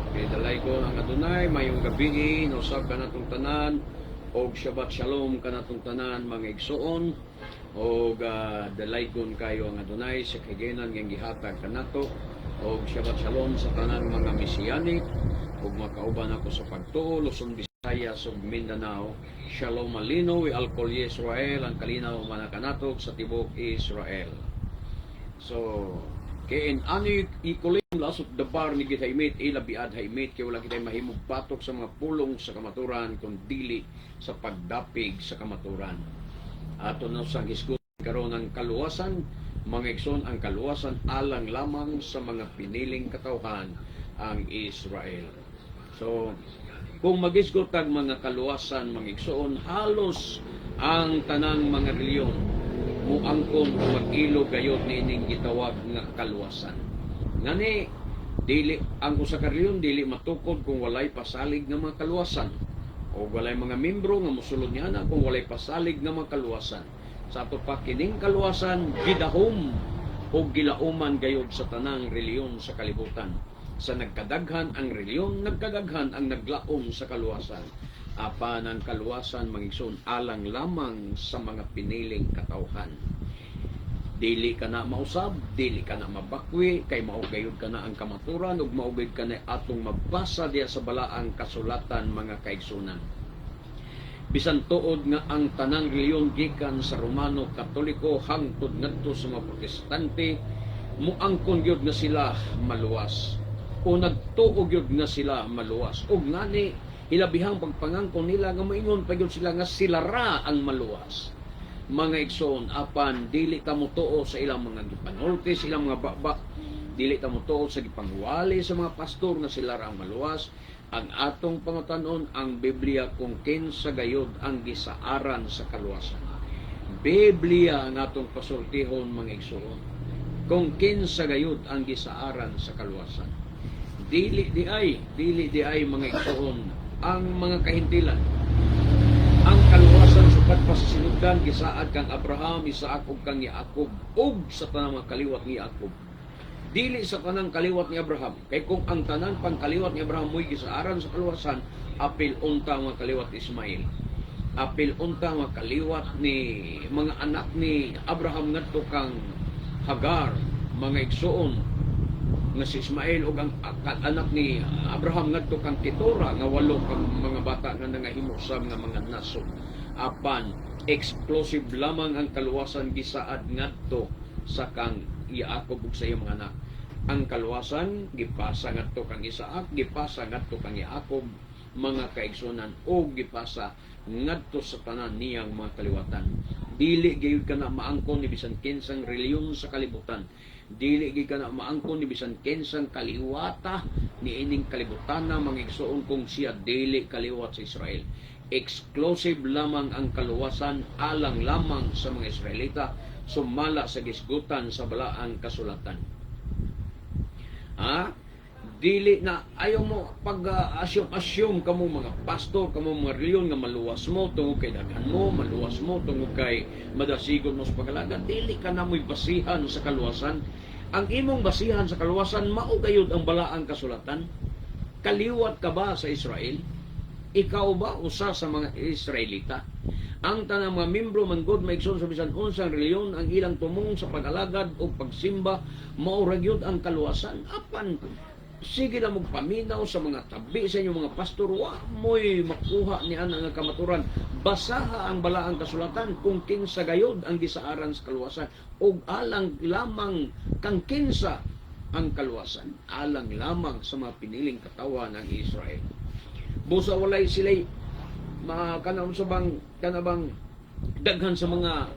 Kay dalay ko ang Adonai mayong gabi usab kanatong tanan og Shabbat Shalom kanatong tanan mga igsoon og dalaygon kayo ang Adonai sa kaginan nga gihatag kanato og Shabbat Shalom sa tanan mga Mesianic ug makauban ako sa pagtuo Luzon, Visayas ug Mindanao. Shalom malino wi alkol Israel ang kalinaw manakanatok sa tibok Israel. So kay ani ikuling lasot dabar ni gid haymit ila biad haymit kay wala kitay mahimog patok sa mga pulong sa kamaturan kun dili sa pagdapig sa kamaturan. Ato na sa hisgot karon ang kaluwasan mga igsoon, ang kaluwasan alang lamang sa mga piniling katawhan ang Israel. So kung magisgot tag mga kaluwasan mga igsoon, halos ang tanang mga reliyon muangkon o mag-ilo gayod nining gitawag nga kaluwasan. Ngani dili ang usa ka reliyon dili matukod kung walay pasalig nga mga kaluwasan o walay mga membro nga mosulod niana kung walay pasalig nga mga kaluwasan. Sa ato pa kining kaluwasan gidahom o gilauman gayod sa tanang reliyon sa kalibutan. Sa nagkadaghan ang reliyon, nagkadaghan ang naglaom sa kaluwasan. Apan ang kaluwasan mangigsoon alang lamang sa mga piniling katawhan. Dili ka na mausab, dili ka na mabakwi, kay maugayod ka na ang kamaturan ug maugayod ka na atong mabasa diya sa balaang kasulatan mga kaigsunan. Bisan tuod nga ang tanang reliyon gikan sa Romano Katoliko hangtod ngadto sa mga Protestante, muangkon gyud nga sila maluwas o nagtuo gyud nga sila maluwas ug ngani hilabihang pagpangangkon nila nga moingon pa gyud sila nga sila ra ang maluwas. Mga igsoon, apan dili ta motuo sa ilang mga gipanulti, sa ilang mga baba, dili ta motuo sa gipangwali sa mga pastor nga sila ra ang maluwas. Ang atong pangutanon ang Biblia kung kinsa gayod ang gisaaran sa kaluwasan. Biblia ang atong pasultihon mga igsoon. Kung kinsa gayod ang gisaaran sa kaluwasan. Dili di ay mga igsoon ang mga kahintilan. Ang kaluwasan sukat pa sa sinugdan gisaad kang Abraham, Isaac ug kang Yaakov ug sa tanang mga kaliwat ni Yaakov. Dili sa tanang kaliwat ni Abraham. Kay kung ang tanang pangkaliwat ni Abraham mo'y gisaaran sa kaluwasan, apil unta mga kaliwat ni Ismail. Apil unta mga kaliwat ni mga anak ni Abraham ngadto kang Hagar, mga igsoon nga si Ismael ug ang anak ni Abraham ngadto kang Ketura nga walo kang mga bata nga nangahimo sa mga nason. Apan explosive lamang ang kaluwasan gisaad ngadto sa kang Yaakov ug sa iyang mga anak. Ang kaluwasan gipasa ngadto kang Isaac, gipasa ngadto kang Yaakov mga kaigsunan o gipasa ngadto sa tanan niyang mga kaliwatan. Dili gyud kana maangkon ni bisan kinsang reliyon sa kalibutan. Dili gyud kana maangkon ni bisan kinsang kaliwata ni ining kalibutan na mga igsoon kung siya dili kaliwat sa Israel. Exclusive lamang ang kaluwasan alang lamang sa mga Israelita sumala sa gisgutan sa balaang kasulatan. Dili na ayaw mo pag-assume kamo mga pastor, kamo mga reliyon nga maluwas mo tungod kay daghan mo, maluwas mo tungod kay madasigon mo sa pagalagan. Dili ka na mo'y basihan sa kaluwasan. Ang imong basihan sa kaluwasan mao gayud ang balaang kasulatan. Kaliwat ka ba sa Israel? Ikaw ba usa sa mga Israelita? Ang tanang mga membro man God maigsoon sa bisan unsang reliyon ang ilang tumong sa pag-alagad o pagsimba mao ra gyud ang kaluwasan. Apan sige na magpaminaw sa mga tabi sa inyong mga pastor, wa mo'y makuha ni ana nga kamaturan. Basaha ang balaang kasulatan kung kinsa gayod ang gisaaran sa kaluwasan ug alang lamang kang kinsa ang kaluwasan alang lamang sa mga piniling katawan ng Israel. Busa walay sila'y kanabang daghan sa mga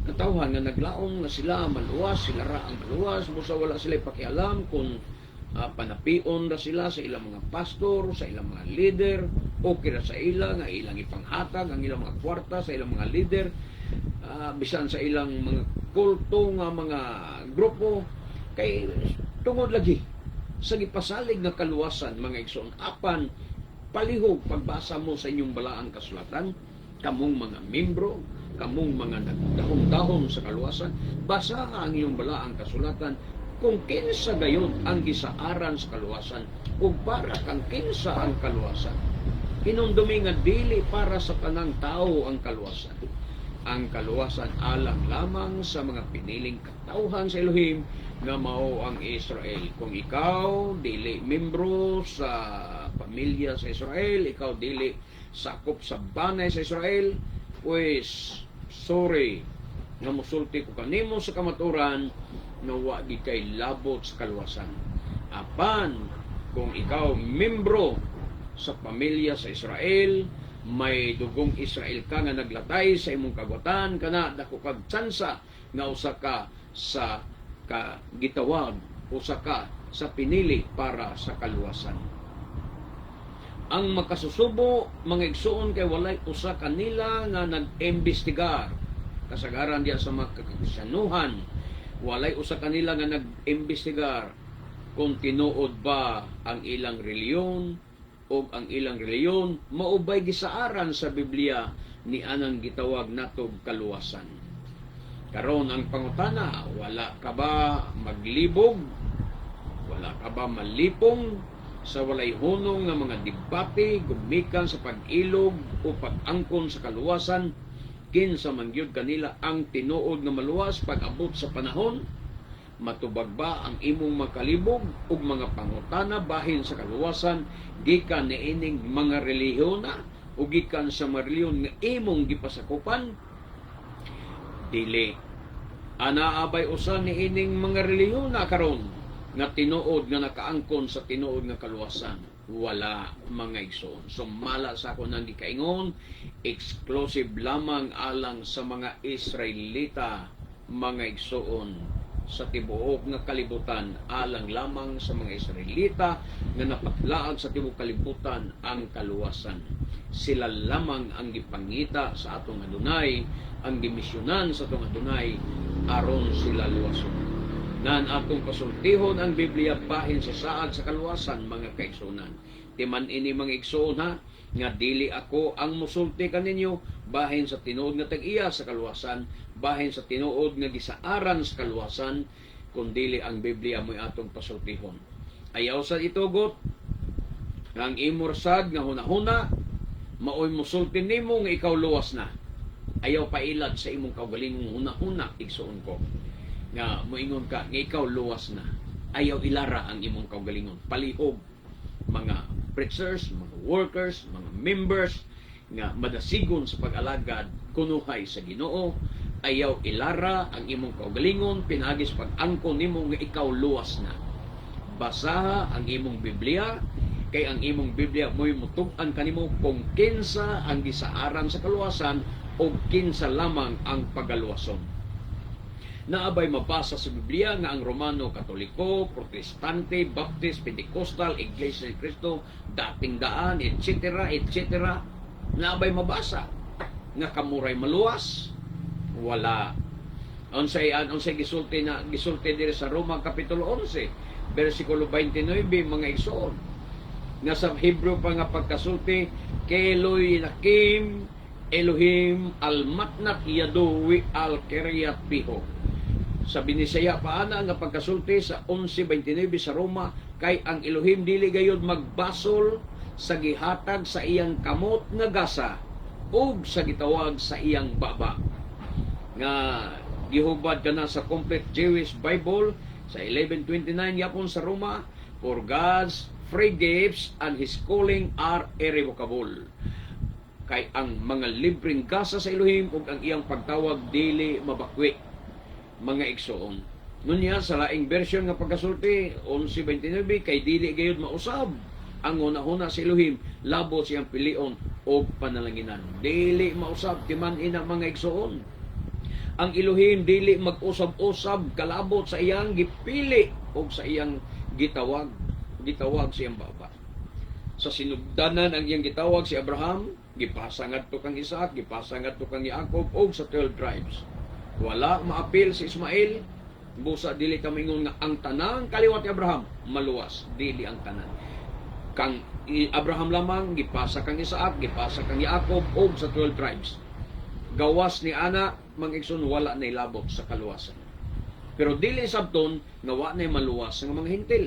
katawhan nga naglaom nga sila maluwas, sila ra ang maluwas. Busa wala sila'y pakialam kung panapion ra sila sa ilang mga pastor, sa ilang mga leader, okay ra sa ilang nga ilang ipanghatag ang ilang mga kwarta sa ilang mga leader, bisan sa ilang mga kulto nga mga grupo, kay tungod lagi sa gipasalig nga kaluwasan mga igsoon. Apan palihog pagbasa mo sa inyong balaang kasulatan, kamong mga membro, kamong mga nagdahom-dahom sa kaluwasan, basa ang iyong balaang kasulatan kung kinsa gayud ang gisaaran sa kaluwasan ug para kang kinsa ang kaluwasan. Hinumdumi nga dili para sa tanang tao ang kaluwasan. Ang kaluwasan alang lamang sa mga piniling katawhan sa Elohim nga mao ang Israel. Kung ikaw dili membro sa pamilya sa Israel, ikaw dili sakop sa banay sa Israel, pues sorry nga musulti ko kanimo sa kamaturan na wa gid kay labot sa kaluwasan. Apan kung ikaw membro sa pamilya sa Israel, may dugong Israel ka nga naglatay sa imong kagwatan, kana dako kag tsansa nga usa ka sa gitawag, usa ka sa pinili para sa kaluwasan. Ang makasusubo mga igsoon kay walay usa kanila nga nag-imbestigar kasagaran diya sa mga kakasyanuhan. Walay usa kanila nga nag-imbestigar kung tinuod ba ang ilang reliyon o ang ilang reliyon maubay gisaaran sa Biblia ni anang gitawag natog kaluwasan. Karon ang pangutana, wala ka ba maglibog? Wala ka ba malipong sa walay hunong nga mga digbate gumikan sa pag-ilog o pag-angkon sa kaluwasan? Kinsa man gyud kanila ang tinuod nga maluwas pag-abot sa panahon? Matubag ba ang imong makalibog ug mga pangutana bahin sa kaluwasan gikan niining mga relihiyon o gikan sa mga relihiyon nga imong gipasakupan? Dili. Anaabay usa niining mga relihiyon karon nga tinuod nga nakaangkon sa tinuod nga kaluwasan. Wala mga igsoon. Sumala sa ako nang gikaingon, exclusive lamang alang sa mga Israelita mga igsoon sa tibuok nga kalibutan, alang lamang sa mga Israelita nga napatlaag sa tibuok kalibutan ang kaluwasan. Sila lamang ang gipangita sa atong Adunay, ang gimisyonan sa atong Adunay aron sila luwason. Nan atong pasultihon ang Biblia bahin sa saad sa kaluwasan mga kaigsunan. Timan ini mga igsoon nga dili ako ang musulti kaninyo bahin sa tinuod nga tag-iya sa kaluwasan, bahin sa tinuod nga gisaaran sa kaluwasan, kundili ang Biblia mo'y atong pasultihon. Ayaw sa itugot ang imursad nga hunahuna maoy musulti nimo nga ikaw luwas na. Ayaw pailad sa imong kaugalingong hunahuna igsoon ko nga moingon ka nga ikaw luwas na. Ayaw ilara ang imong kaugalingon. Palihog mga preachers, mga workers, mga members nga madasigon sa pag-alagad kunuhay sa Ginoo. Ayaw ilara ang imong kaugalingon pinagis pag-angkon nimo nga ikaw luwas na. Basaha ang imong Biblia kay ang imong Biblia mo'y mutug-an kanimo kung kinsa ang gisaaran sa kaluwasan o kinsa lamang ang pagaluwason. Naabay mabasa sa Biblia nga ang Romano, Katoliko, Protestante, Baptist, Pentecostal, Iglesia ni Cristo, dating daan, etc., etc. Naabay mabasa nga kamuray maluwas? Wala. Unsay gisulti diri sa Roma kapitulo 11, bersikulo 29 mga igsoon. Nga sa Hebrew pa nga pagkasulti, Keloy Nakim Elohim al-matnat yaduwi al-kiryat biho. Sa binisaya paana nga pagkasulti sa 11:29 sa Roma, kay ang Elohim dili gayud magbasol sa gihatag sa iyang kamot nga gasa ug sa gitawag sa iyang baba. Nga gihubad kana sa complete Jewish Bible sa 11:29 yapon sa Roma, for God's free gifts and His calling are irrevocable. Kay ang mga libreng gasa sa Elohim ug ang iyang pagtawag dili mabakwi mga igsoon. Nunya sa laing version nga pagkasulti 11:29 kay dili gayud mausab ang una-una sa Elohim labo siyang pilion og panalanginan. Dili mausab timan ina mga igsoon. Ang Elohim dili mag-usab-usab kalabot sa iyang gipili og sa iyang gitawag sa iyang baba. Sa sinugdanan ang iyang gitawag si Abraham, gipasa ngadto kang Isaac, gipasa ngadto kang Jacob og sa 12 tribes. Wala maapil si Ismael, busa dili kami ingon nga ang tanang kaliwat ni Abraham maluwas, dili ang tanan. Kang Abraham lamang gipasa kang Isaac, gipasa kang Jacob og sa 12 tribes. Gawas ni ana mang igsoon wala na ilabot sa kaluwasan. Pero dili sabton nga wa nay maluwas nga mga hintil.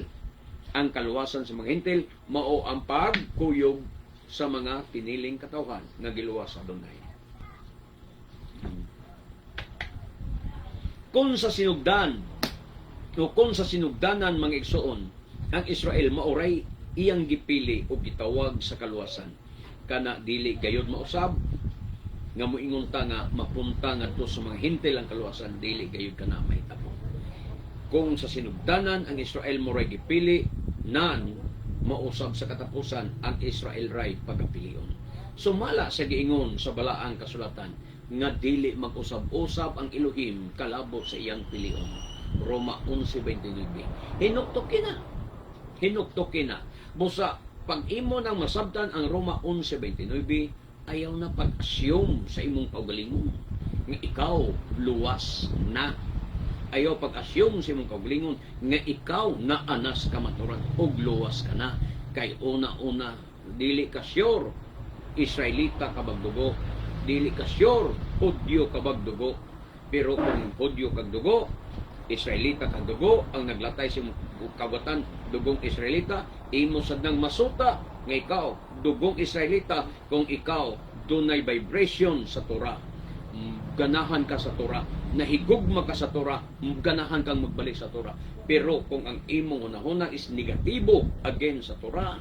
Ang kaluwasan sa mga hintil mao ang pagkuyog sa mga piniling katawhan nga giluwas sa Adonai. Kung sa sinugdan o kung sa sinugdanan mga igsoon, ang Israel mauray iyang gipili o gitawag sa kaluwasan. Kana dili gayud mausab nga moingon ta nga mapunta ngadto sa mga hintil ang kaluwasan, dili gayud kana mahitabo. Kung sa sinugdanan ang Israel moray gipili, nan mausab sa katapusan ang Israel ray pagapilion. Sumala sa giingon sa balaang kasulatan nga dili mag-usab-usab ang Elohim kalabo sa iyang pilion. Roma 11:29. Hinuktokin na. Busa pag imo nang masabtan ang Roma 11:29, ayaw na pag-assume sa imong kaugalingon nga ikaw luwas na. Ayaw pag-assume sa imong kaugalingon nga ikaw naanas ka maturan og luwas ka na. Kay una-una dili ka sure Israelita ka bagdugo, dili ka sure Hudyo ka bagdugo. Pero kung Hudyo kag dugo, Israelita kag dugo, ang naglatay sa kawatan dugong Israelita, imo sad nang masuta nga ikaw dugong Israelita kung ikaw dunay vibration sa Torah. Ganahan ka sa Torah, nahigugma ka sa Torah, ganahan kang magbalik sa Torah. Pero kung ang imong unahuna is negatibo against sa Torah,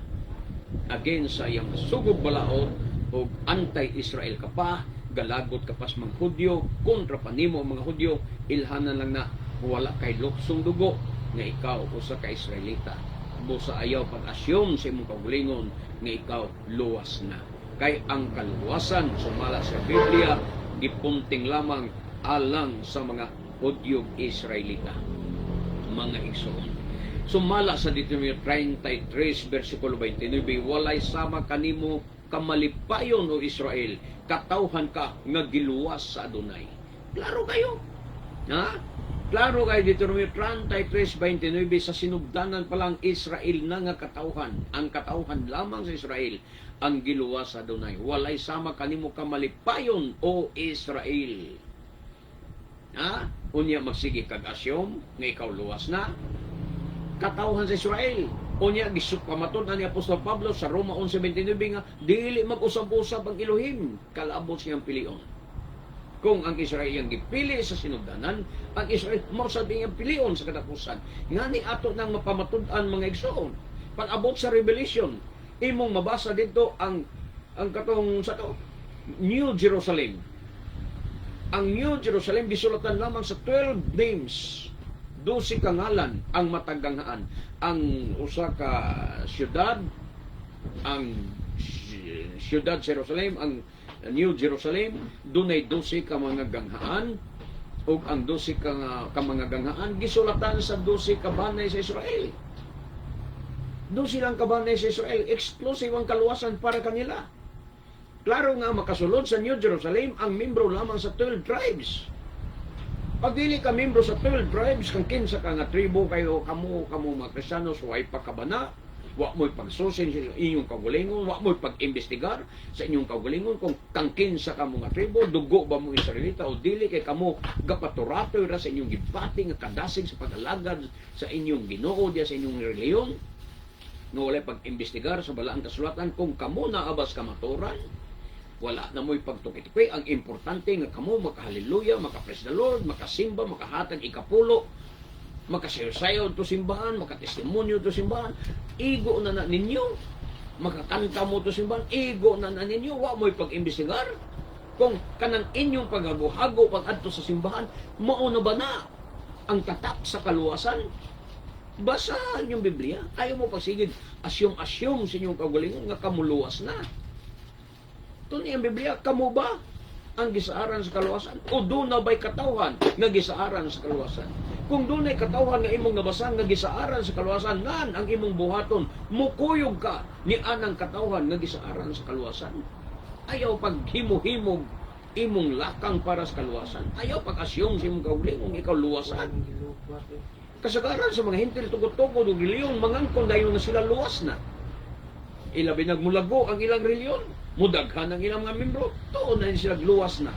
against sa iyang sugod balaod o anti-Israel ka pa, galagot ka pas mga Hudyo, kontra pa nimo mga Hudyo, ilhanan lang na wala kay luksong dugo nga ikaw usa ka Israelita. Busa ayaw pag-assume sa imong kaugalingon nga ikaw luwas na. Kay ang kaluwasan sumala sa Biblia gipunting lamang alang sa mga Hudyog Israelita, mga igsoon. Sumala sa Deuteronomy 33 versikulo 29, walay sama kanimo kamalipayon o Israel, katawhan ka nga giluwas sa Adonai. Klaro kayo? Ha? Klaro kayo dito Deuteronomy 33:29, sa sinugdanan pa lang Israel na nga katawhan. Ang katawhan lamang sa Israel ang giluwas sa Adonai. Walay sama kanimo kamalipayon o Israel. Ha? Unya magsige kag asyom nga ikaw luwas na. Katawhan sa Israel. Unya gisuk pamaton ani Apostol Pablo sa Roma 11:29 nga dili mag-usab-usab ang Elohim kalabot siyang pilion. Kung ang Israel yang gipili sa sinugdanan, ang Israel mo sabi ang pilion sa katapusan. Ngani ato nang mapamatud-an mga igsoon. Pag-abot sa Revelation, imong mabasa dito ang katong sa to New Jerusalem. Ang New Jerusalem gisulatan lamang sa 12 names. 12 ka ngalan ang mataganghaan. Ang usa ka syudad, ang syudad Jerusalem, ang New Jerusalem, dunay 12 ka mga ganghaan, ug ang 12 ka mga ganghaan gisulatan sa 12 ka banay sa Israel. 12 lang ka banay sa Israel, exclusive ang kaluwasan para kanila. Klaro nga makasulod sa New Jerusalem ang membro lamang sa 12 tribes. Pag dili ka membro sa 12 tribes, kang kinsa ka nga tribo kayo, kamo mga Kristiyanos, way pagkabana, wa mo'y pagsusin sa inyong kaugalingon, wa mo'y pag-imbestigar sa inyong kaugalingon kung kang kinsa ka mga tribo, dugo ba mo Israelita o dili, kay kamo gapaturato ra sa inyong gibati nga kadasig sa pag-alagad sa inyong Ginoo diya sa inyong reliyon. No wala pag-imbestigar sa balaang kasulatan kung kamo naabas kamaturan, wala na mo'y pagtukit-tukit. Ang importante nga kamo makahaleluya, maka-praise the Lord, makasimba, makahatag ikapulo, makasayaw to simbahan, makatestimonyo to simbahan, igo na ninyo, makakanta mo to simbahan, igo na ninyo, wa mo'y pag-imbestigar. Kung kanang inyong paghago-hago pag-adto sa simbahan, mauna ba na ang tatak sa kaluwasan? Basa yung Biblia, ayaw mo pagsigid, asyong-asyong sa inyong kaugalingon nga kamuluwas na. Ito ang Biblia, kamo ba ang gisaaran sa kaluwasan? O doon na ba'y katawhan nga gisaaran sa kaluwasan? Kung doon ay katawhan nga imong nabasan nga gisaaran sa kaluwasan, nan ang imong buhaton, mukuyog ka ni anang katawhan nga gisaaran sa kaluwasan. Ayaw paghimo-himog imong lakang para sa kaluwasan. Ayaw pag-asyong sa imong kaugalingon ikaw luwasan. Kasagaran sa mga hintil tugod-tugod o reliyon, mangangkon dayon nga sila luwas na. Ilabi nagmulago ang ilang reliyon, mudaghan ang ilang mga membro, tuon na sila luwas na.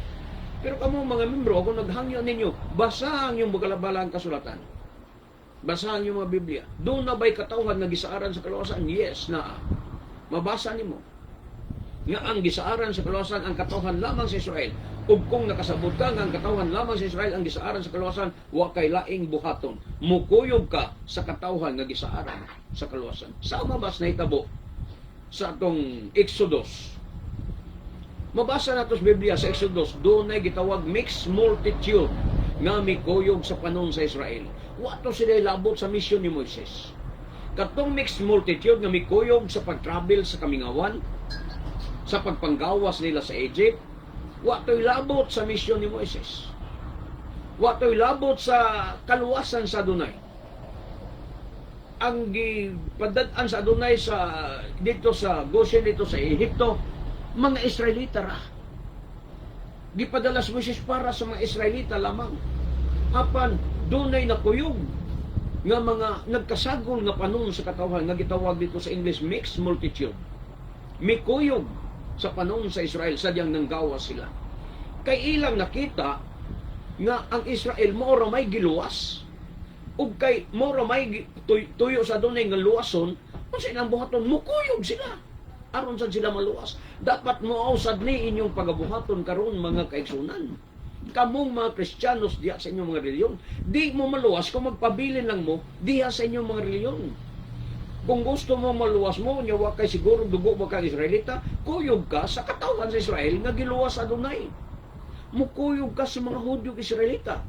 Pero kamo mga membro, kung naghangyo ninyo, basahan yung balabalang kasulatan. Basahan yung mga Biblia. Doon na ba'y katawhan na gisaaran sa kaluwasan? Yes, na. Mabasa nimo. Nga ang gisaaran sa kaluwasan ang katawhan lamang sa Israel. Ug kung nakasabot ka nga ang katawhan lamang sa Israel ang gisaaran sa kaluwasan, wa kay laing buhaton. Mukuyog ka sa katawhan nga gisaaran sa kaluwasan. Sa mabas na hitabo sa atong Exodus. Mabasa nato sa Biblia sa Exodus, doon ay gitawag mixed multitude nga mikuyog sa panon sa Israel. Wa to sila labot sa misyon ni Moises. Katong mixed multitude nga mikuyog sa pag-travel sa kamingawan, sa pagpanggawas nila sa Egypt, wa to'y labot sa misyon ni Moises. Wa to'y labot sa kaluwasan sa Adonai. Ang gipadad-an sa Adonai sa dito sa Goshen, dito sa Ehipto, mga Israelita ra. Gipadala si Moises para sa mga Israelita lamang. Apan dunay nakuyog nga mga nagkasagol nga panon sa katawhan nga gitawag dito sa English mixed multitude. Mikuyog sa panon sa Israel sadyang nanggawas sila. Kay ilang nakita nga ang Israel mao may giluwas. Ug kay mao may tuyo sa dunay nga luwason, unsa ilang buhaton mukuyog sila. Aron sad sila maluwas. Dapat moausad ni inyong pagabuhaton karon mga kaigsunan. Kamong mga Kristiyanos diha sa inyong mga reliyon, di mo maluwas kung magpabilin lang mo diha sa inyong mga reliyon. Kung gusto mo maluwas mo, nya wa kay siguro dugo ba kang Israelita, kuyog ka sa katawhan sa Israel nga giluwas Adonai. Mukuyog ka sa mga Hudyo Israelita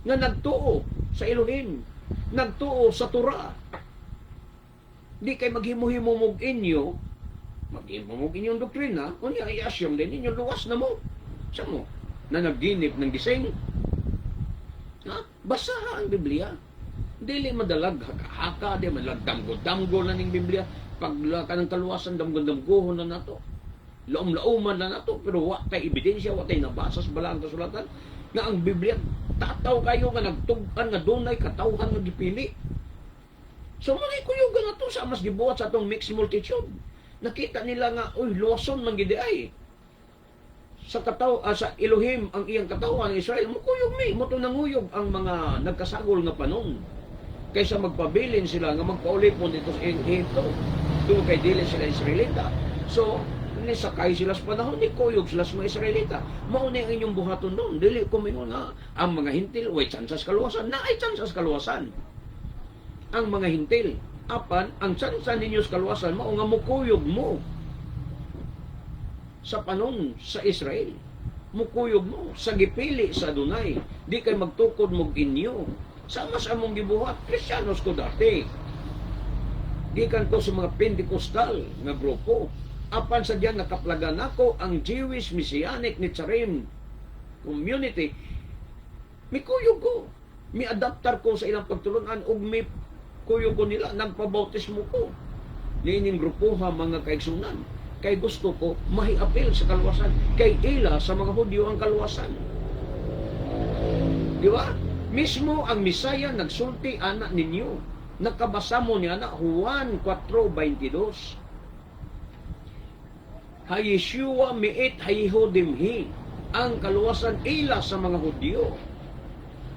nga nagtuo sa Elohim, nagtuo sa Torah. Di kay maghimo-himo mog inyo, maghimo mog inyong doktrina, unya i-assume din inyo luwas na mo. Sa mo na nagginip ng gising. Ha? Basaha ang Biblia. Dili madalag haka-haka, di madalag damgo-damgo na ning Biblia. Pag ka ng kaluwasan, damgo-damgohon na nato. Laom-laoman na nato, pero wa tay ebidensya, wa tay nabasa sa balang kasulatan nga ang Biblia tataw kayo nga nagtug-an nga dunay katawhan nga gipili. So mali kuyugan na to sa mas gibuhat sa atong mixed multitude. Nakita nila nga, uy, luwason man gid ay. Sa sa Elohim ang iyang katawhan ng Israel, mukuyog mi, moto nanguyog ang mga nagkasagol nga panon. Kaysa magpabilin sila nga magpaulipon dito sa Ehipto. Doon kay dili sila Israelita. So, nisakay sila sa panahon, ni kuyog sila sa mga Israelita. Mauna ang inyong buhaton doon. Dili kumingon nga ang mga hintil, way tsansas kaluwasan, na ay tsansas kaluwasan. Ang mga hintil, apan, ang tsansan ninyo sa kaluwasan, mao nga mukuyog mo sa panon sa Israel. Mukuyog mo sa gipili sa Adonai. Di kay magtukod mo inyo. Sama sa among gibuhat, Kristiyanos ko dati. Gikan ko sa mga Pentecostal nga grupo. Apan sa diyan nakaplagan ako ang Jewish Messianic Netzarim community. Mikuyog ko. Mi-adaptar ko sa ilang pagtulunan ug mi kuyog ko nila. Nagpabautismo ko. Nining grupo ha mga kaigsunan. Kay gusto ko mahiapil sa kaluwasan. Kay ila sa mga Hudyo ang kaluwasan. Di ba? Mismo ang Misaya nagsulti anak ninyo. Nakabasa mo niya na Juan 4:22. Hayeshua miit hayihudimhi. Ang kaluwasan ila sa mga Hudyo.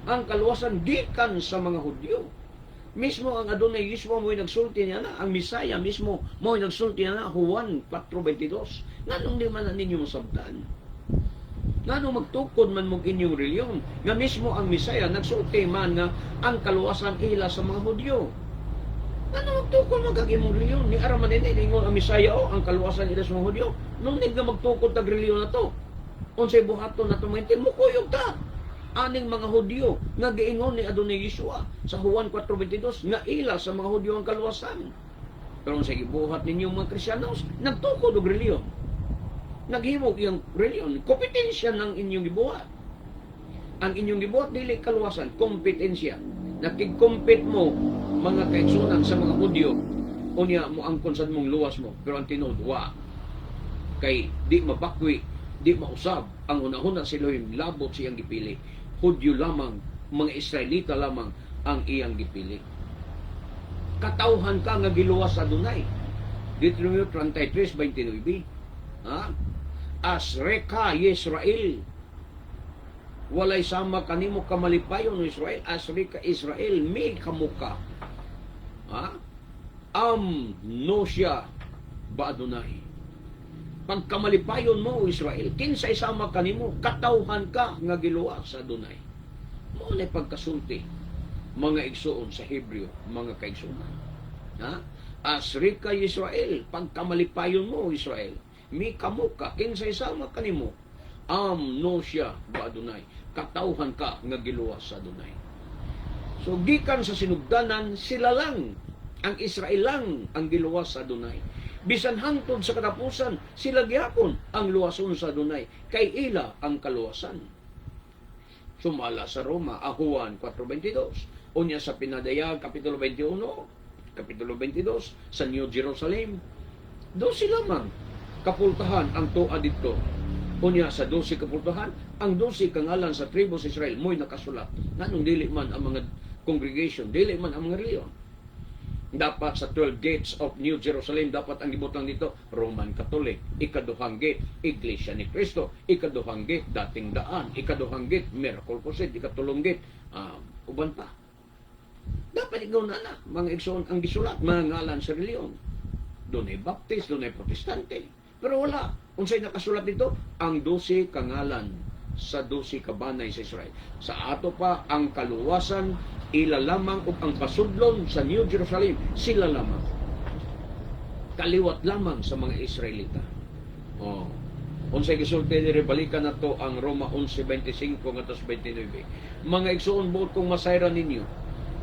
Ang kaluwasan gikan sa mga Hudyo. Mismo ang Adonai Yeshua mo'y nagsulti niya na, ang Misaya mismo mo'y nagsulti niya na, Juan 4:22. Nganong di man na ninyo masabdan? Nganong magtukod man mong inyong reliyon? Nga mismo ang Misaya nagsulti man nga ang kaluwasan ila sa mga Hudyo. Nganong magtukod magagimong reliyon? Ni araman din ang Misaya o ang kaluwasan ila sa mga Hudyo. Nung hindi nga magtukod tag reliyon na to, unsay buhaton na tumintin, mukuyog ta. Aning mga Hudyo nga giingon ni Adonai Yeshua sa Juan 4:22 nga ila sa mga Hudyo ang kaluwasan. Pero sa gibuhat ninyo mga Kristiyanos, nagtukod og reliyon. Naghimog iyang reliyon, kompetensya ng inyong gibuhat. Ang inyong gibuhat dili kaluwasan, kompetensya. Nakig-compete mo mga kaigsunan sa mga Hudyo, unya mo ang konsad mong luwas mo, pero ang tinud wa kay di mapakwi, di mausab ang una-una si Elohim, labot siyang gipili. Hudyo lamang, mga Israelita lamang ang iyang gipili. Katawhan ka nga giluwas sa Adonai. Deuteronomio 33:29. Ha? Asreka Yisrael. walay sama kanimo kamalipayon ng Israel, asri ka Israel, mi kamuka. Ha? No siya ba Adonai. Pagkamalipayon mo, Israel, kinsay sama kanimo, katawhan ka nga giluwa sa Adonai. Mo na pagkasulti, mga igsoon sa Hebreo, mga kaigsunan. Ha? Asri ka Israel, pagkamalipayon mo, Israel, mi kamuka, kinsay sama kanimo, no siya ba Adonai, katawhan ka nga giluwa sa Adonai. So gikan sa sinugdanan, sila lang, ang Israel lang ang giluwas sa Adonai. Bisan hangtod sa katapusan, sila gyapon ang luwason sa Adonai, kay ila ang kaluwasan. Sumala sa Roma, Juan 4:22. Unya sa Pinadayag, Kapitulo 21, Kapitulo 22, sa New Jerusalem, 12 lamang kapultahan ang tuwa dito. Unya sa 12 kapultahan, ang 12 kangalan sa tribo sa Israel, mo'y nakasulat. Nanong dili man ang mga congregation, dili man ang mga reliyon. Dapat sa 12 gates of New Jerusalem, dapat ang gibutang dito, Roman Catholic. Ikaduhang gate, Iglesia ni Cristo. Ikaduhang gate, Dating Daan. Ikaduhang gate, Miracle Crusade. Ikatulong gate, uban pa. Dapat ikaw na mga igsoon ang gisulat, mga ngalan sa reliyon. Doon ay Baptist, doon ay Protestante. Pero wala. Unsay nakasulat dito, ang 12 kangalan sa 12 kabanay sa Israel. Sa ato pa, ang kaluwasan, ila lamang o ang pasudlon sa New Jerusalem, sila lamang. Kaliwat lamang sa mga Israelita. Unsay gisulti diri, balikan na to ang Roma 11:25 ngadto 29. Mga igsoon buot kong masayran ninyo,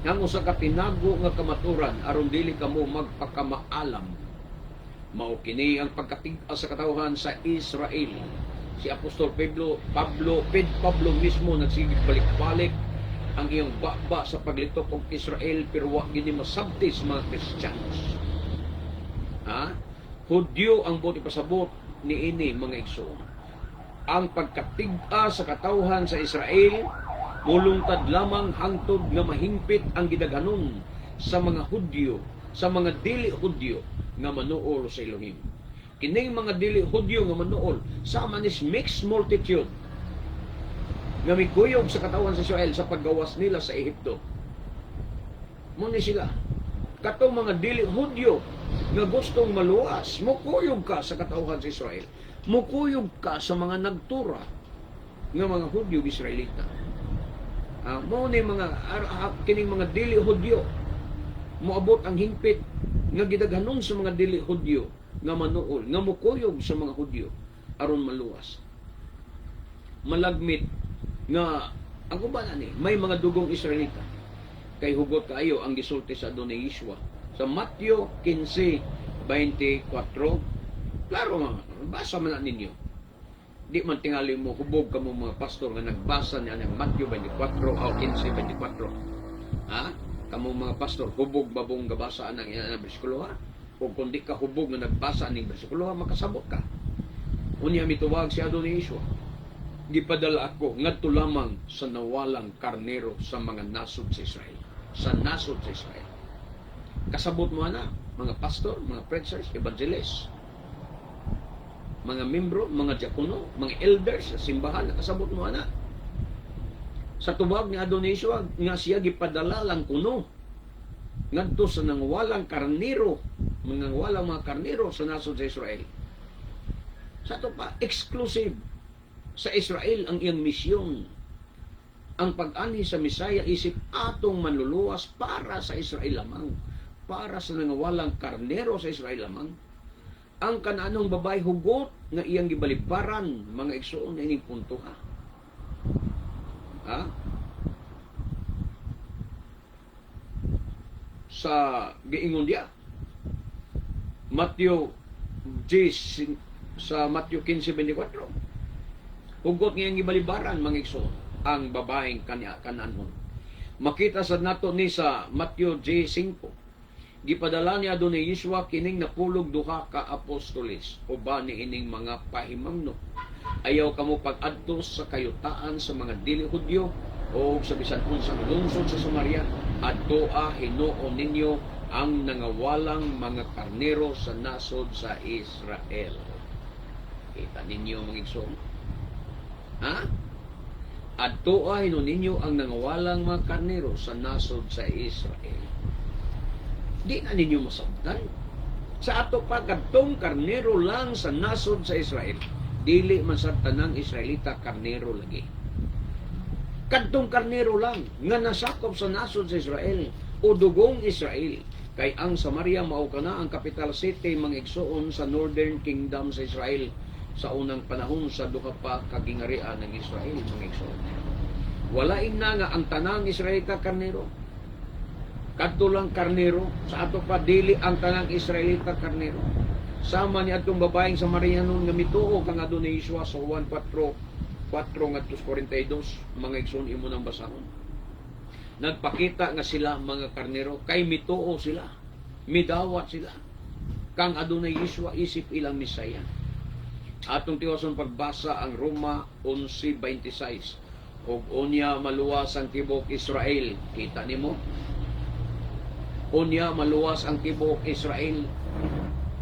ang usa ka tinago nga kamaturan aron dili kamo magpakamaalam. Mao kini ang pagkatig-a sa katawhan sa Israel. Si Apostol Pablo mismo nagsigig balik-balik ang iyang baba sa paglitok ng Israel, pero wa gini masabti sa mga Kristiyanos. Hudyo ang buti pasabot ni ini mga igsoon. Ang pagkatig-a sa katawhan sa Israel, mulungtad lamang hangtod nga mahingpit ang gidaghanon sa mga Hudyo, sa mga dili Hudyo nga manuol sa Elohim. Kining mga dili Hudyo nga manuol, sama nis mixed multitude nga mikuyog sa katawan sa Israel sa paggawas nila sa Ehipto. Muna sila. Katong mga dili Hudyo nga gustong maluwas, mukuyog ka sa katawan sa Israel. Mukuyog ka sa mga nagtura nga mga Hudyo Israelita. Muna mga kining mga dili Hudyo moabot ang hingpit nga gidaghanon sa mga dili Hudyo nga manuol, nga mukuyog sa mga Hudyo aron maluwas. Malagmit nga ako ba na ni may mga dugong Israelita kay hugot kaayo ang gisulti sa Adonai Yeshua sa Matthew 15:24. Klaro nga, basa man na ninyo. Di man tingali mo hubog kamo mga pastor nga nagbasa niya ng Matthew 24 o 15:24. Kamo mga pastor hubog babong gabasaan ang iyang bersikulo ha? O kung di ka hubog nga nagbasa ning bersikulo, makasabot ka. Unya mituwag si Adonai Yeshua, gipadala ako ngadto lamang sa nawalang karnero sa mga nasod sa Israel. Sa nasod sa Israel. Kasabot mo na, mga pastor, mga preachers, evangelists, mga membro, mga diakono, mga elders sa simbahan, nakasabot mo na. Sa tubag ni Adonai Yeshua, nga siya gipadala lang kuno ngadto sa nangwalang karnero, mga karnero sa nasod sa Israel. Sa to pa, exclusive sa Israel ang iyang misyon. Ang pag-ani sa Misaya isip atong manluluwas para sa Israel lamang, para sa nangawalang karnero sa Israel lamang. Ang kananong babay hugot nga iyang gibalibaran, mga igsoon na ining punto sa giingon dia sa Matthew 15:24, hugot nga iyang gibalibaran, mga igsoon, ang babaeng kananon. Makita sa nato ni sa Matthew 5, gipadala ni Adonai Yeshua kining napulog duha ka apostoles uban ni ining mga pahimangno. Ayaw kamo pag-adto sa kayutaan sa mga dili Hudyo o sa bisan unsang lungsod sa Samaria. Adtoa hinuon ninyo ang nangawalang mga karnero sa nasod sa Israel. Kita ninyo mga igsoon. adtoa hinon ninyo ang nangawalang mga karnero sa nasod sa Israel. Di na ninyo masabtan. Sa ato pa kadtong karnero lang sa nasod sa Israel, dili man sa tanang Israelita karnero lagi. Kadtong karnero lang nga nasakop sa nasod sa Israel o dugong Israel. Kay ang Samaria mao kana ang capital city mga igsoon sa Northern Kingdom sa Israel sa unang panahon sa duha pa kagingarian ng Israel mga igsoon. Walain na nga ang tanang Israelita karnero. Kadto lang karnero sa ato pa dili ang tanang Israelita karnero. Sama ni atong babaeng Samarianon nga mituo kang Adonai Yeshua sa 1:4 ngadto 42 mga igsoon imo nang basahon. Nagpakita nga sila mga karnero kay mituo sila, midawat sila kang Adonai Yeshua isip ilang Misaya. Atong tiwason pagbasa ang Roma 11:26 og unya maluwas ang tibok Israel. Kita nimo? Unya maluwas ang tibok Israel.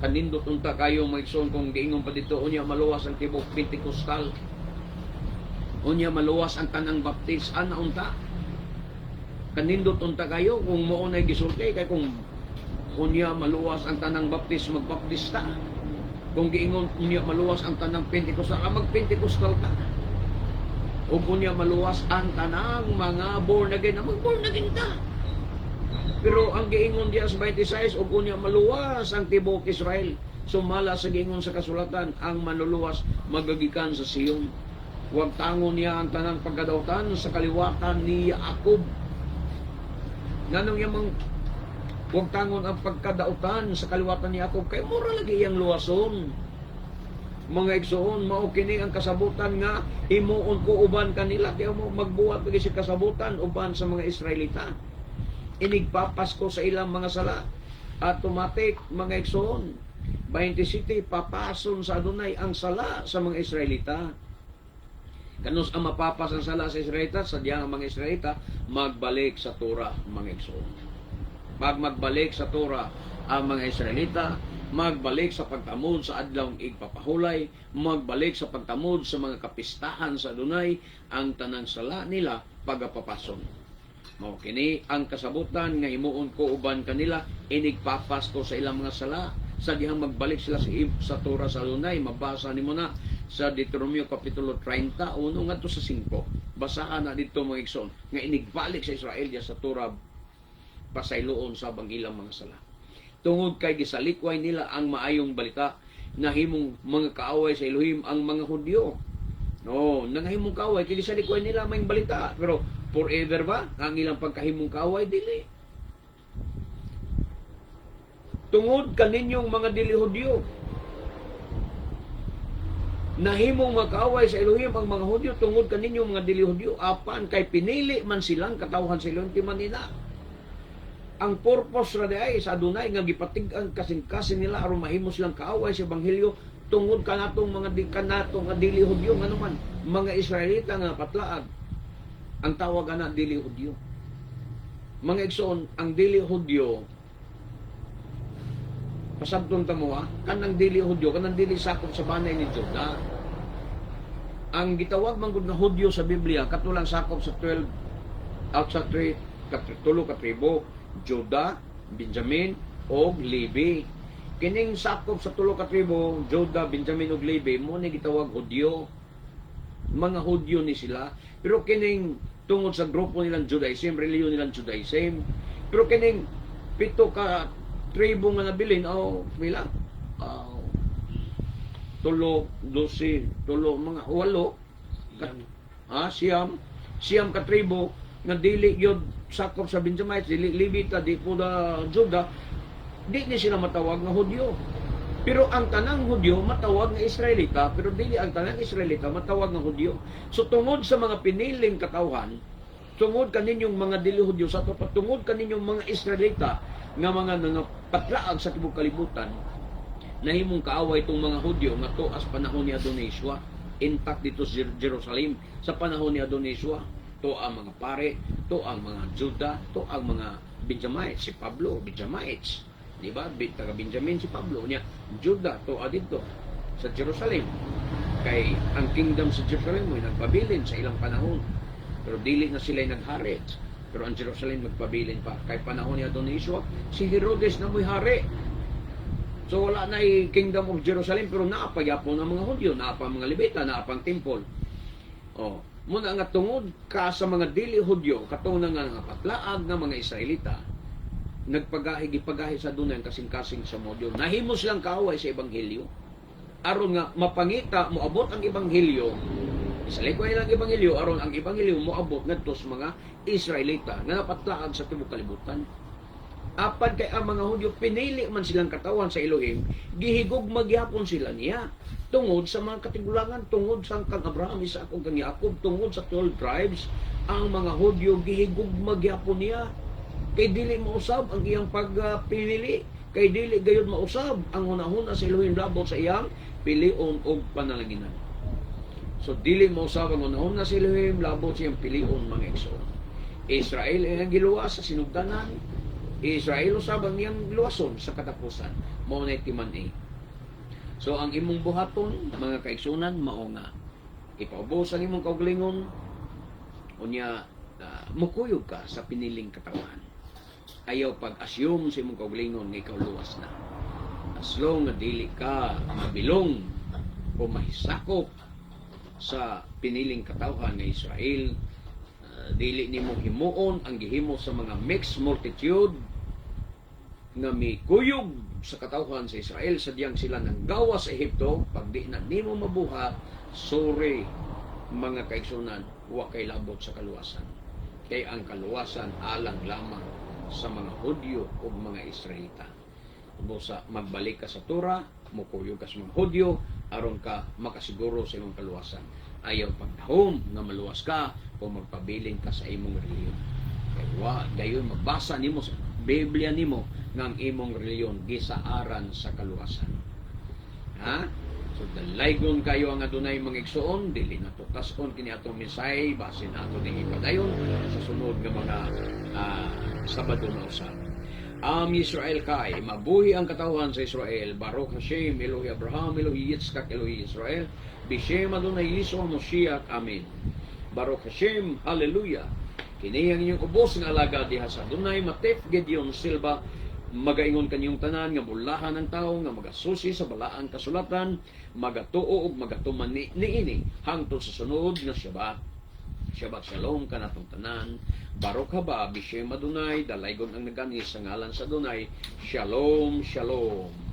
Kanindot unta kayo maigsoon kung giingon pa dito unya maluwas ang tibok Pentecostal. Unya maluwas ang tanang baptis ana unta. Kanindot unta kayo kung mao nay gisulti kay kung unya maluwas ang tanang baptis magbaptista. Kung giingon unya maluwas ang tanang Pentecostal, magpentekostal ka. O unya maluwas ang tanang mga born again, mag-born again ka. Pero ang giingon diya sa 26 o unya maluwas ang tibok Israel. Sumala sa giingon sa kasulatan, ang manluluwas magagikan sa Sion. Huwag tangon niya ang tanang pagkadautan sa kaliwatan ni Jacob. Nanong yamang huwag tangon ang pagkadautan sa kaliwatan ni Jacob kay mura lagi iyang luwason. Mga igsoon, mao kini ang kasabutan nga himuon ko uban kanila kay mo magbuhat pag si kasabutan uban sa mga Israelita. Inigpapas ko sa ilang mga sala. Automatic mga igsoon, 27 papason sa Adonai ang sala sa mga Israelita. Kanus ang mapapas ang sala sa Israelita, sadyang ang mga Israelita magbalik sa Torah, mga igsoon. Magbalik sa Torah ang mga Israelita, magbalik sa pagtamod sa adlawng igpapahulay, magbalik sa pagtamod sa mga kapistahan sa Adonai, ang tanang sala nila pagapapason. Mao kini ang kasabutan nga himuon ko uban kanila, inigpapas ko sa ilang mga sala, sadyang magbalik sila sa Torah sa Adonai. Mabasa nimo na sa Deuteronomio Kapitulo 30, 1 ngadto sa 5. Basahan na dito mga igsoon, nga inigbalik sa Israel sa Torah pasayloon sa bang ilang mga sala. Tungod kay gisalikway nila ang maayong balita, nahimong mga kaaway sa Elohim ang mga Hudyo. No, nangahimong kaaway kay gisalikway nila may balita, pero forever ba ang ilang pagkahimong kaaway? Dili. Tungod kaninyong mga dili Hudyo, nahimong makaaway sa Elohim ang mga Hudyo tungod kaninyong mga dili Hudyo, apan kay pinili man silang katawhan sa Elohim ti Manila. Ang purpose ra diay sa Adonai nga gipatig-ang kasing-kasing nila aron mahimo silang kaaway sa ebanghelyo tungod kanatong mga kanatong nga dili Hudyo ngano man mga Israelita nga patlaag. Ang tawag ana dili Hudyo. Mga igsoon, ang dili Hudyo pasabton ta mo kanang dili Hudyo, kanang dili sakop sa banay ni Juda. Ang gitawag man gud nga Hudyo sa Biblia katulang sakop sa 12 out sa 3 ka tribo, Juda, Benjamin ug Levi. Kining sakop sa tulo ka tribo, Juda, Benjamin ug Levi, mo ni gitawag Hudyo. Mga Hudyo ni sila, pero kining tungod sa grupo nilang Judaism, reliyon nilang Judaism, pero kining pito ka tribo nga nabilin, pila? Tulo, 12, tulo, mga 8, siyam ka tribo, nga dili yun sakop sa Benjamites, dili Levita, di po da Juda, di ni sila matawag nga Hudyo. Pero ang tanang Hudyo matawag nga Israelita, pero dili ang tanang Israelita matawag nga Hudyo. So tungod sa mga piniling katawhan, tungod kaninyong mga dili Hudyo, sa tungod kaninyong mga Israelita nga mga nangapatlaag sa tibok kalibutan, nahimong kaaway itong mga Hudyo nga to as panahon ni Adonai Yeshua, intact dito sa Jerusalem sa panahon ni Adonai Yeshua. To ang mga pare, to ang mga Juda, to ang mga Benjamites, si Pablo, Benjamites. Di ba? Taga Benjamin si Pablo niya. Juda, to adito sa Jerusalem. Kay ang kingdom sa Jerusalem mo nagpabilin sa ilang panahon. pero dili na sila naghari. Pero ang Jerusalem magpabilin pa. Kay panahon ni Adonisio, si Herodes na mo'y hari. So wala na Kingdom of Jerusalem, pero naapagyapo ng mga Hudyo, naapa mga Levita, naapa ang temple. Oh, muna nga tungod ka sa mga dili Hudyo, katong nga nga patlaag ng mga Israelita, ipagahi sa dunay kasing-kasing sa modyo. Nahimo silang kaaway sa Ebanghelyo. Aron nga mapangita, moabot ang Ebanghelyo, isalikoy lang Ebanghelyo, aron ang Ebanghelyo moabot ngadto sa mga Israelita nga napatlaag sa tibuok kalibutan. Apan kay ang mga Hudyo pinili man silang katawan sa Elohim, gihigog magyapon sila niya tungod sa mga katigulangan, tungod sa kang Abraham, Isaac ug kang Jacob, tungod sa 12 tribes. Ang mga Hudyo gihigog magyapon niya kay dili mausab ang iyang pagpinili, kay dili gayud mausab ang hunahuna sa Elohim labot sa iyang pilion og panalanginan. So dili mausab ang hunahuna sa Elohim labot sa iyang pilion mga igsoon. Israel ay ang giluwas sa sinugdanan. Israel usab ang iyang luwason sa katapusan. Mao na timan-i. So ang imong buhaton mga kaigsunan mao nga ipaubos ang imong kaugalingon unya mukuyog ka sa piniling katawan. Ayaw pag-assume sa imong kaugalingon nga ikaw luwas na. As long nga dili ka mabilong o mahisakop sa piniling katawan nga Israel, dili nimo himuon ang gihimo sa mga mixed multitude nga mikuyog sa katawhan sa Israel sadyang sila nang gawa sa Ehipto. Pag di na nimo mabuhat, sorry mga kaigsunan, wa kay labot sa kaluwasan. Kay ang kaluwasan alang lamang sa mga Hudyo o mga Israelita. Busa magbalik ka sa Torah, mukuyog ka sa mga Hudyo aron ka makasiguro sa imong kaluwasan. Ayaw pagdahom nga maluwas ka o magpabiling ka sa imong reliyon. Kay wa gayon magbasa nimo sa Biblia nimo nga ang imong reliyon gisaaran sa kaluwasan. Ha? So dalaygon kayo ang adunay mga igsoon, dili na tutason kini atong mensahe basin ato ni ipadayon sa sunod nga mga Sabado na usab. Israel kay mabuhi ang katawhan sa Israel. Baruch Hashem Elohi Abraham Elohi Yitzchak Elohi Israel Bishem Adonai Yeshua Moshiach. Amen. Baruch Hashem. Hallelujah. Kini ang inyong ubos nga alagad diha sa Adonai Matef Gedeon Silva. Magaingon kanyong tanan nga bulahan ng tao nga magasusi sa balaang kasulatan, magatuo ug magatuman niini hangtod sa sunod nga Shabbat. Shabbat Shalom kanatong tanan. Baruch haba Bishem Adonai, dalaygon ang naganis sa ngalan sa Adonai. Shalom, Shalom.